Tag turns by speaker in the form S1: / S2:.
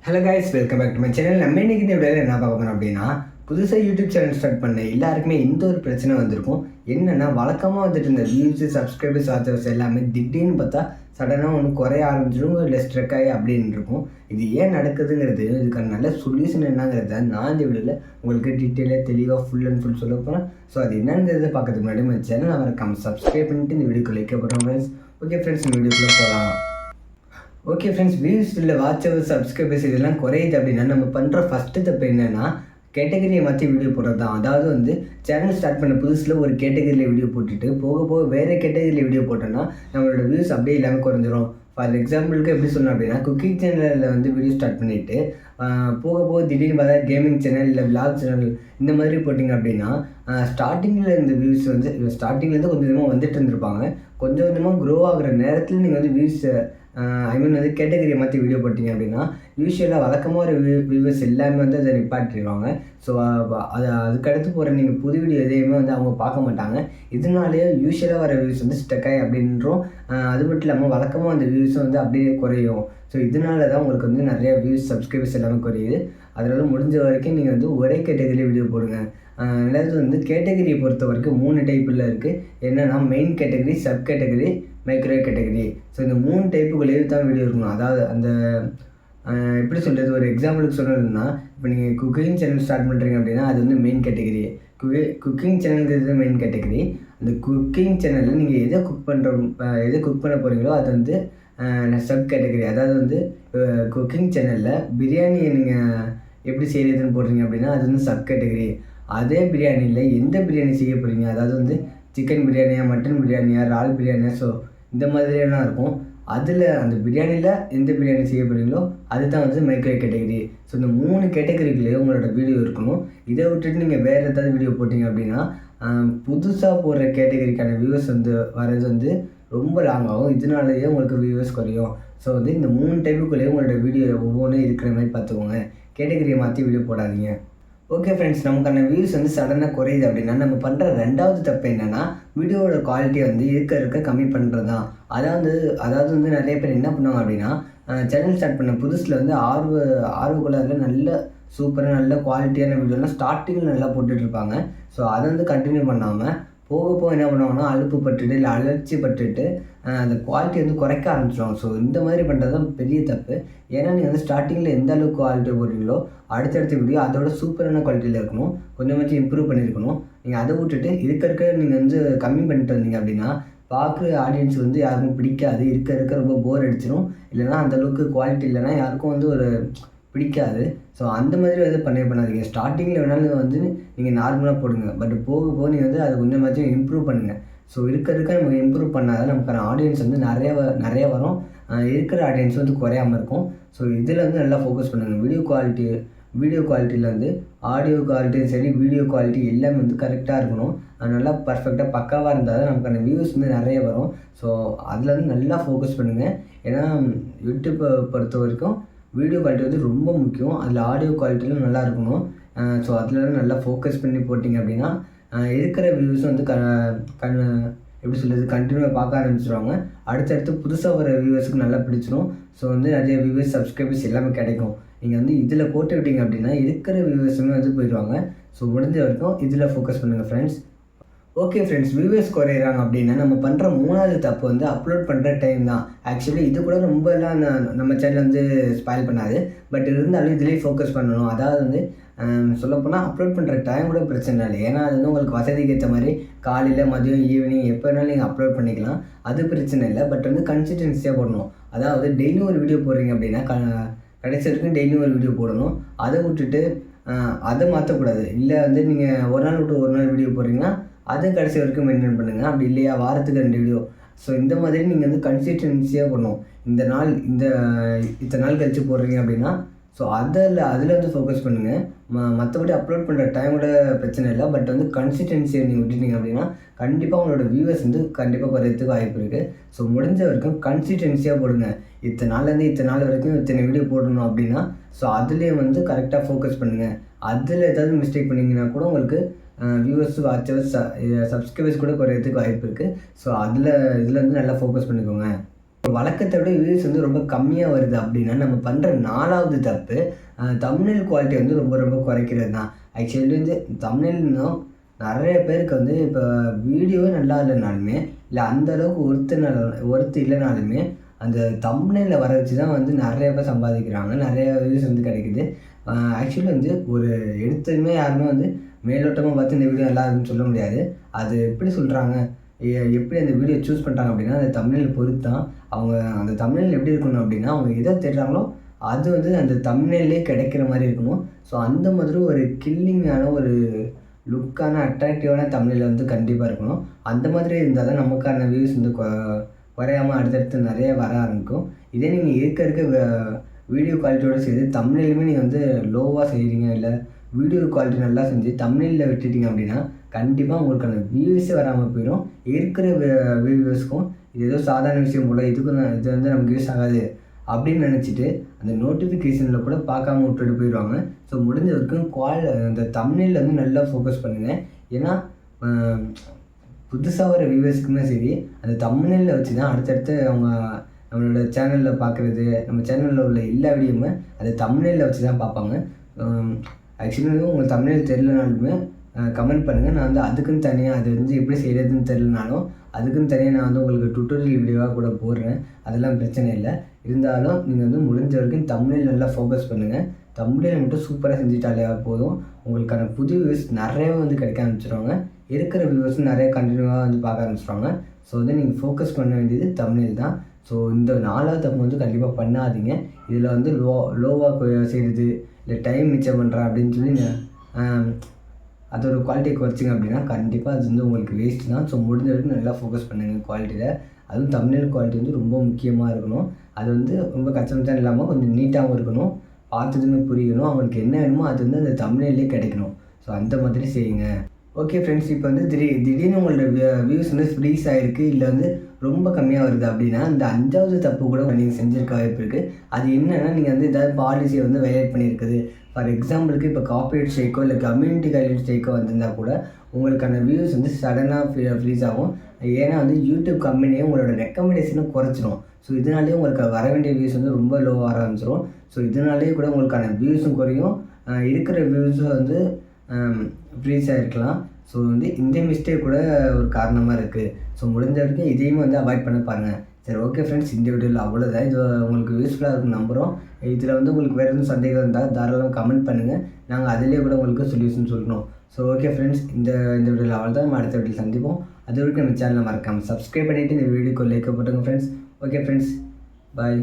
S1: Hello guys, welcome back to my channel. நம்ம இன்றைக்கி இந்த வீடியோவில் என்ன பார்க்க போகிறோம் அப்படின்னா, புதுசாக யூடியூப் சேனல் ஸ்டார்ட் பண்ண எல்லாருக்குமே இந்த ஒரு பிரச்சனை வந்திருக்கும். என்னென்னா, வழக்கமாக வந்துட்டு இருந்த வியூஸு, சப்ஸ்கிரைபர்ஸ், வாட்சர்ஸ் எல்லாமே திடீர்னு பார்த்தா சடனாக ஒன்று குறைய ஆரம்பிச்சிடும், இல்லை ஸ்ட்ரெக் ஆகி அப்படின்னு இருக்கும். இது ஏன் நடக்குதுங்கிறது, இதுக்கான நல்ல சொல்யூஷன் என்னங்கிறத நான் இந்த வீடியோவில் உங்களுக்கு டீட்டெயிலாக தெளிவாக ஃபுல் அண்ட் ஃபுல் சொல்ல போகிறேன். ஸோ அது என்னங்கிறத பார்க்கறதுக்கு முன்னாடி நம்ம சேனல் மறக்காம சப்ஸ்கிரைப் பண்ணிட்டு இந்த வீடியோக்கு லைக் போடுறோம் ஃப்ரெண்ட்ஸ். ஓகே ஃப்ரெண்ட்ஸ், இந்த வீடியோக்குள்ளே போகலாம். ஓகே ஃப்ரெண்ட்ஸ், வியூஸ் இல்லை வாட்சவர்ஸ், சப்ஸ்கிரைபர்ஸ் இதெல்லாம் குறையுது அப்படின்னா நம்ம பண்ணுற ஃபஸ்ட்டு தப்பு என்னென்னா, கேட்டகரியை மாற்றி வீடியோ போடுறது தான். அதாவது வந்து சேனல் ஸ்டார்ட் பண்ண புதுசில் ஒரு கேட்டகரியில் வீடியோ போட்டுட்டு போக போக வேறு கேட்டகரியில் வீடியோ போட்டோன்னா நம்மளோட வியூஸ் அப்படியே இல்லாமல் குறைஞ்சிரும். ஃபார் எக்ஸாம்பிளுக்கு எப்படி சொன்னோம் அப்படின்னா, குக்கிங் சேனலில் வந்து வீடியோ ஸ்டார்ட் பண்ணிவிட்டு போக போக திடீர்னு பார்த்தா கேமிங் சேனல் இல்லை விளாக் சேனல் இந்த மாதிரி போட்டிங்க அப்படின்னா, ஸ்டார்டிங்கில் இந்த வியூஸ் வந்து ஸ்டார்டிங்லேருந்து கொஞ்சம் கொஞ்சமாக வந்துட்டு இருந்திருப்பாங்க. கொஞ்சம் கொஞ்சமாக க்ரோ ஆகிற நேரத்தில் நீங்கள் வந்து வியூஸ் வந்து கேட்டகரியை மாற்றி வீடியோ போட்டிங்க அப்படின்னா, யூஸ்வலாக வழக்கமாக ஒரு வியூவர்ஸ் எல்லாமே வந்து அதை நிப்பாட்டிடுவாங்க. ஸோ அதுக்கடுத்து போகிற நீங்கள் புது வீடியோ எதையுமே வந்து அவங்க பார்க்க மாட்டாங்க. இதனாலேயே யூஸ்வலாக வர வியூஸ் வந்து ஸ்டக்காய் அப்படின்றோம். அது மட்டும் இல்லாமல் வழக்கமாக அந்த வியூஸும் வந்து அப்படியே குறையும். ஸோ இதனால தான் உங்களுக்கு வந்து நிறைய வியூஸ், சப்ஸ்கிரைபர்ஸ் எல்லாமே குறையுது. அதனால் முடிஞ்ச வரைக்கும் நீங்கள் வந்து ஒரே கேட்டகரியில் வீடியோ போடுங்க. ரெண்டாவது வந்து கேட்டகரியை பொறுத்த வரைக்கும் 3 டைப்பில் இருக்குது. என்னென்னா, main category, sub category, micro category. So இந்த 3 டைப்புக்குள்ளேயே தான் வீடியோ இருக்கணும். அதாவது அந்த எப்படி சொல்கிறது, ஒரு எக்ஸாம்பிளுக்கு சொல்லணும்னா, இப்போ நீங்கள் குக்கிங் சேனல் ஸ்டார்ட் பண்ணுறீங்க அப்படின்னா அது வந்து மெயின் கேட்டகரி. குக்கிங் சேனலுங்கிறது மெயின் கேட்டகரி. அந்த குக்கிங் சேனலில் நீங்கள் எதை குக் பண்ண போகிறீங்களோ அது வந்து சப் கேட்டகரி. அதாவது வந்து குக்கிங் சேனலில் பிரியாணியை நீங்கள் எப்படி செய்கிறதுன்னு போடுறீங்க அப்படின்னா அது வந்து சப் கேட்டகரி. அதே பிரியாணியில் எந்த பிரியாணி செய்ய போகிறீங்க, அதாவது வந்து சிக்கன் பிரியாணியா, மட்டன் பிரியாணியா, இறால் பிரியாணியா, ஸோ இந்த மாதிரியெல்லாம் இருக்கும். அதில் அந்த பிரியாணியில் எந்த பிரியாணி செய்ய போகிறீங்களோ அதுதான் வந்து மைக்ரோ கேட்டகரி. ஸோ இந்த 3 கேட்டகரிக்குள்ளேயே உங்களோட வீடியோ இருக்கணும். இதை விட்டுட்டு நீங்கள் வேறு ஏதாவது வீடியோ போட்டிங்க அப்படின்னா புதுசாக போடுற கேட்டகரிக்கான வியூவர்ஸ் வந்து வர்றது வந்து ரொம்ப லாங் ஆகும். இதனாலேயே உங்களுக்கு வியூவர்ஸ் குறையும். ஸோ வந்து இந்த 3 டைப்புக்குள்ளேயே உங்களோட வீடியோ ஒவ்வொன்றும் இருக்கிற மாதிரி பார்த்துக்கோங்க. கேட்டகரியை மாற்றி வீடியோ போடாதீங்க. ஓகே ஃப்ரெண்ட்ஸ், நமக்கான வியூஸ் வந்து சடனாக குறையுது அப்படின்னா நம்ம பண்ணுற ரெண்டாவது தப்பு என்னென்னா, வீடியோவோட குவாலிட்டியை வந்து இருக்க கம்மி பண்ணுறது தான். அதாவது வந்து நிறைய பேர் என்ன பண்ணுவாங்க அப்படின்னா, சேனல் ஸ்டார்ட் பண்ண புதுசில் வந்து ஆர்வக்குள்ளாரில் நல்ல சூப்பராக நல்ல குவாலிட்டியான வீடியோலாம் ஸ்டார்டிங்கில் நல்லா போட்டுட்ருப்பாங்க. ஸோ அதை வந்து கண்டினியூ பண்ணாமல் போக போக என்ன பண்ணுவாங்கன்னா, அலுப்பு பட்டுட்டு இல்லை அலர்ச்சி பட்டுட்டு அந்த குவாலிட்டி வந்து குறைக்க ஆரம்பிச்சிடுவாங்க. ஸோ இந்த மாதிரி பண்ணுறது தான் பெரிய தப்பு. ஏன்னா நீங்கள் வந்து ஸ்டார்டிங்கில் எந்த அளவுக்கு குவாலிட்டி போடுறீங்களோ அடுத்தடுத்த வீடியோ அதோட சூப்பரான குவாலிட்டியில் இருக்கணும். கொஞ்சமாச்சும் இம்ப்ரூவ் பண்ணியிருக்கணும். நீங்கள் அதை விட்டுட்டு இருக்க நீங்கள் வந்து கம்மி பண்ணிட்டு வந்தீங்க அப்படின்னா பார்க்குற ஆடியன்ஸ் வந்து யாருக்கும் பிடிக்காது. இருக்க ரொம்ப போர் அடிச்சிடும். இல்லைனா அந்தளவுக்கு குவாலிட்டி இல்லைனா யாருக்கும் வந்து ஒரு பிடிக்காது. ஸோ அந்த மாதிரி வந்து பண்ணாதீங்க. ஸ்டார்டிங்கில் வேணாலும் வந்து நீங்கள் நார்மலாக போடுங்க. பட் போக போக நீங்கள் வந்து அதை கொஞ்சமாச்சும் இம்ப்ரூவ் பண்ணுங்கள். ஸோ இருக்க நம்ம இம்ப்ரூவ் பண்ணால் தான் நமக்கான ஆடியன்ஸ் வந்து நிறைய வரும். இருக்கிற ஆடியன்ஸ் வந்து குறையாமல் இருக்கும். ஸோ இதில் வந்து நல்லா ஃபோக்கஸ் பண்ணுங்கள். வீடியோ குவாலிட்டியில் வந்து ஆடியோ குவாலிட்டியும் சரி, வீடியோ குவாலிட்டி எல்லாமே வந்து கரெக்டாக இருக்கணும். நல்லா பர்ஃபெக்டாக பக்காவாக இருந்தால் தான் நமக்கான வியூஸ் வந்து நிறைய வரும். ஸோ அதில் வந்து நல்லா ஃபோக்கஸ் பண்ணுங்கள். ஏன்னா யூடியூப்பை பொறுத்த வரைக்கும் வீடியோ குவாலிட்டி வந்து ரொம்ப முக்கியம். அதில் ஆடியோ குவாலிட்டியும் நல்லா இருக்கணும். ஸோ அதில் நல்லா ஃபோக்கஸ் பண்ணி போட்டிங்க அப்படின்னா இருக்கிற வியூஸும் வந்து எப்படி சொல்கிறது, கண்டினியூவாக பார்க்க ஆரம்பிச்சிடுவாங்க. அடுத்தடுத்து புதுசாக வர வியூவர்ஸுக்கு நல்லா பிடிச்சிடும். ஸோ வந்து நிறைய வியூவர்ஸ், சப்ஸ்கிரைபர்ஸ் எல்லாமே கிடைக்கும். நீங்கள் வந்து இதில் போட்டு விட்டீங்க அப்படின்னா இருக்கிற வியூவர்ஸுமே வந்து போயிடுவாங்க. ஸோ முடிஞ்ச வரைக்கும் இதில் ஃபோக்கஸ் பண்ணுங்கள் ஃப்ரெண்ட்ஸ். ஓகே ஃப்ரெண்ட்ஸ், வியூவர்ஸ் குறையிறாங்க அப்படின்னா நம்ம பண்ணுற 3வது தப்பு வந்து அப்லோட் பண்ணுற டைம் தான். ஆக்சுவலி இது கூட ரொம்பலாம் நம்ம சேனல் வந்து ஸ்பாயில் பண்ணாது. பட் இருந்தாலும் இதிலே ஃபோக்கஸ் பண்ணணும். அதாவது வந்து சொல்லப்போனால் அப்லோட் பண்ணுற டைம் கூட பிரச்சனை இல்லை. ஏன்னா அது வந்து உங்களுக்கு வசதிக்கு ஏற்ற மாதிரி காலையில், மதியம், ஈவினிங் எப்போ வேணாலும் நீங்கள் அப்லோட் பண்ணிக்கலாம். அது பிரச்சனை இல்லை. பட் வந்து கன்சிஸ்டன்சியாக போடணும். அதாவது டெய்லியும் ஒரு வீடியோ போடுறீங்க அப்படின்னா கடைசி வரைக்கும் டெய்லியும் ஒரு வீடியோ போடணும். அதை விட்டுட்டு அதை மாற்றக்கூடாது. இல்லை வந்து நீங்கள் ஒரு நாள் விட்டு ஒரு நாள் வீடியோ போடுறீங்கன்னா அதை கடைசி வரைக்கும் மெயின்டைன் பண்ணுங்கள். அப்படி இல்லையா வாரத்துக்கு 2 வீடியோ. ஸோ இந்த மாதிரி நீங்கள் வந்து கன்சிஸ்டன்சியாக பண்ணணும். இத்தனை நாள் கழித்து போடுறீங்க அப்படின்னா ஸோ அதில் வந்து ஃபோக்கஸ் பண்ணுங்கள். மற்றபடி அப்லோட் பண்ணுற டைமோட பிரச்சனை இல்லை. பட் வந்து கன்சிஸ்டன்சியை நீங்கள் விட்டுட்டீங்க அப்படின்னா கண்டிப்பாக உங்களோட வியூவர்ஸ் வந்து கண்டிப்பாக குறையறதுக்கு வாய்ப்பு இருக்குது. ஸோ முடிஞ்ச வரைக்கும் கன்சிஸ்டன்சியாக போடுங்க. இத்தனை நாள்லேருந்து இத்தனை நாள் வரைக்கும் இத்தனை வீடியோ போடணும் அப்படின்னா ஸோ அதுலேயே வந்து கரெக்டாக ஃபோக்கஸ் பண்ணுங்கள். அதில் ஏதாவது மிஸ்டேக் பண்ணிங்கன்னா கூட உங்களுக்கு வியூவர்ஸ், வாட்சர்ஸ், சப்ஸ்கிரைபர்ஸ் கூட குறையறதுக்கு வாய்ப்பு இருக்குது. ஸோ இதில் வந்து நல்லா ஃபோக்கஸ் பண்ணிக்கோங்க. வழக்கத்தை விட வியூஸ் வந்து ரொம்ப கம்மியாக வருது அப்படின்னா நம்ம பண்ணுற 4வது தப்பு தம்ப்நெயில் குவாலிட்டி வந்து ரொம்ப ரொம்ப குறைக்கிறது தான். ஆக்சுவலி வந்து தம்ப்நெயில்னும் நிறைய பேருக்கு வந்து இப்போ வீடியோவே நல்லா இல்லைனாலுமே, இல்லை அந்த அளவுக்கு ஒர்த்து இல்லைனாலுமே அந்த தம்ப்நெயிலில் வர வச்சு தான் வந்து நிறைய பேர் சம்பாதிக்கிறாங்க. நிறைய வியூஸ் வந்து கிடைக்குது. ஆக்சுவலி வந்து ஒரு எடுத்ததுமே யாருமே வந்து மேலோட்டமாக பார்த்து இந்த வீடியோ நல்லா இருக்குன்னு சொல்ல முடியாது. அது எப்படி சொல்கிறாங்க, எப்படி அந்த வீடியோ சூஸ் பண்ணுறாங்க அப்படின்னா, அந்த தம்ப்நெயில் பொறுத்து தான். அவங்க அந்த தம்ப்நெயில் எப்படி இருக்கணும் அப்படின்னா, அவங்க எதை தேடுறாங்களோ அது வந்து அந்த தம்ப்நெயிலே கிடைக்கிற மாதிரி இருக்கணும். ஸோ அந்த மாதிரி ஒரு கில்லிங்கான ஒரு லுக்கான அட்ராக்டிவான தம்ப்நெயில் வந்து கண்டிப்பாக இருக்கணும். அந்த மாதிரி இருந்தால் தான் நமக்கான வியூஸ் வந்து குறையாமல் அடுத்தடுத்து நிறைய வர ஆரம்பிக்கும். இதே நீங்கள் இருக்க வீடியோ குவாலிட்டியோடு சேர்த்து தம்ப்நெயிலுமே நீங்கள் வந்து லோவாக செய்கிறீங்க, இல்லை வீடியோ குவாலிட்டி நல்லா செஞ்சு தம்ப்நெயிலில் விட்டுட்டீங்க அப்படின்னா கண்டிப்பாக உங்களுக்கான வியூஸே வராமல் போயிடும். இருக்கிற வியூவர்ஸ்க்கும் இது ஏதோ சாதாரண விஷயம் போல், இது வந்து நமக்கு யூஸ் ஆகாது அப்படின்னு நினச்சிட்டு அந்த நோட்டிஃபிகேஷனில் கூட பார்க்காம விட்டுட்டு போயிடுவாங்க. ஸோ முடிஞ்ச வரைக்கும் அந்த தம்ப்நெயிலில் வந்து நல்லா ஃபோக்கஸ் பண்ணுங்கள். ஏன்னா புதுசாக வர வியூவர்ஸ்க்குமே சரி, அந்த தம்ப்நெயிலில் வச்சு தான் அடுத்தடுத்து அவங்க நம்மளோட சேனலில் பார்க்குறது, நம்ம சேனலில் உள்ள எல்லா வீடியோவுமே அந்த தம்ப்நெயிலில் வச்சு தான் பார்ப்பாங்க. ஆக்சுவலி உங்களுக்கு தம்ப்நெயில் தெரியலனாலுமே கமெண்ட் பண்ணுங்கள். நான் வந்து அதுக்குன்னு தனியாக அது வந்து எப்படி செய்கிறதுன்னு தெரியலனாலும் அதுக்குன்னு தனியாக நான் வந்து உங்களுக்கு டுட்டோரியல் வீடியோவாக கூட போடுறேன். அதெல்லாம் பிரச்சனை இல்லை. இருந்தாலும் நீங்கள் வந்து முடிஞ்ச வரைக்கும் தம்ப்நெயில் நல்லா ஃபோக்கஸ் பண்ணுங்கள். தம்ப்நெயில் மட்டும் சூப்பராக செஞ்சுட்டாலே போதும். உங்களுக்கான புது வியூஸ் நிறையவே வந்து கிடைக்க ஆரம்பிச்சிடுவாங்க. இருக்கிற வியூவர்ஸும் நிறைய கண்டினியூவாக வந்து பார்க்க ஆரம்பிச்சிடுவாங்க. ஸோ வந்து நீங்கள் ஃபோக்கஸ் பண்ண வேண்டியது தம்ப்நெயில் தான். ஸோ இந்த 4வது தப்பு வந்து கண்டிப்பாக பண்ணாதீங்க. இதில் வந்து லோவாக செய்கிறது, இல்லை டைம் மிச்சம் பண்ணுறேன் அப்படின்னு சொல்லி அதோட குவாலிட்டியை குறைச்சிங்க அப்படின்னா கண்டிப்பாக அது வந்து உங்களுக்கு வேஸ்ட்டு தான். ஸோ முடிஞ்ச வரைக்கும் நல்லா ஃபோக்கஸ் பண்ணுங்கள் குவாலிட்டியில். அதுவும் தம்ப்நெயில் குவாலிட்டி வந்து ரொம்ப முக்கியமாக இருக்கணும். அது வந்து ரொம்ப கச்சமச்சான் இல்லாமல் கொஞ்சம் நீட்டாகவும் இருக்கணும். பார்த்ததுமே புரியணும். அவங்களுக்கு என்ன வேணுமோ அது வந்து அந்த தம்ப்நெயிலே கிடைக்கணும். ஸோ அந்த மாதிரி செய்யுங்க. ஓகே ஃப்ரெண்ட்ஸ், இப்போ வந்து திடீர்னு உங்களோட வியூஸ் வந்து ஃப்ரீஸ் ஆகிருக்கு, இல்லை வந்து ரொம்ப கம்மியாக வருது அப்படின்னா இந்த 5வது தப்பு கூட நீங்கள் செஞ்சுருக்க வாய்ப்பு இருக்குது. அது என்னென்னா, நீங்கள் வந்து ஏதாவது பாலிசியை வந்து வயலேட் பண்ணியிருக்குது. ஃபார் எக்ஸாம்பிளுக்கு இப்போ காப்பிரைட் ஸ்ட்ரைக்கோ இல்லை கம்யூனிட்டி கைட்லைன் ஸ்ட்ரைக்கோ வந்திருந்தால் கூட உங்களுக்கான வியூஸ் வந்து சடனாக ஃப்ரீஸ் ஆகும். ஏன்னா வந்து யூடியூப் கம்பெனியே உங்களோட ரெக்கமெண்டேஷனை குறைச்சிரும். ஸோ இதனாலேயே உங்களுக்கு வர வேண்டிய வியூஸ் வந்து ரொம்ப லோவாக ஆரம்பிச்சிடும். ஸோ இதனாலேயே கூட உங்களுக்கான வியூஸும் குறையும், இருக்கிற வியூஸும் வந்து ஃப்ரீஸ் ஆகிருக்கலாம். ஸோ வந்து இந்த மிஸ்டேக் கூட ஒரு காரணமாக இருக்குது. ஸோ முடிஞ்ச வரைக்கும் இதையுமே வந்து அவாய்ட் பண்ண பாருங்கள். சரி, ஓகே ஃப்ரெண்ட்ஸ், இந்த வீடியோவில் அவ்வளோதான். இது உங்களுக்கு யூஸ்ஃபுல்லாக இருக்குன்னு நம்புகிறோம். இதில் வந்து உங்களுக்கு வேறு எதுவும் சந்தேகம் இருந்தால் தாராளமாக கமெண்ட் பண்ணுங்கள். நாங்கள் அதிலே கூட உங்களுக்கு சொல்யூஷன் சொல்லணும். ஸோ ஓகே ஃப்ரெண்ட்ஸ், இந்த வீடியோவில் அவ்வளோதான். நம்ம அடுத்த வீடியோவில் சந்திப்போம். அது வரைக்கும் நம்ம சேனலை மறக்காமல் சப்ஸ்கிரைப் பண்ணிவிட்டு இந்த வீடியோக்கு லைக் போட்டுங்க ஃப்ரெண்ட்ஸ். ஓகே ஃப்ரெண்ட்ஸ், பாய்.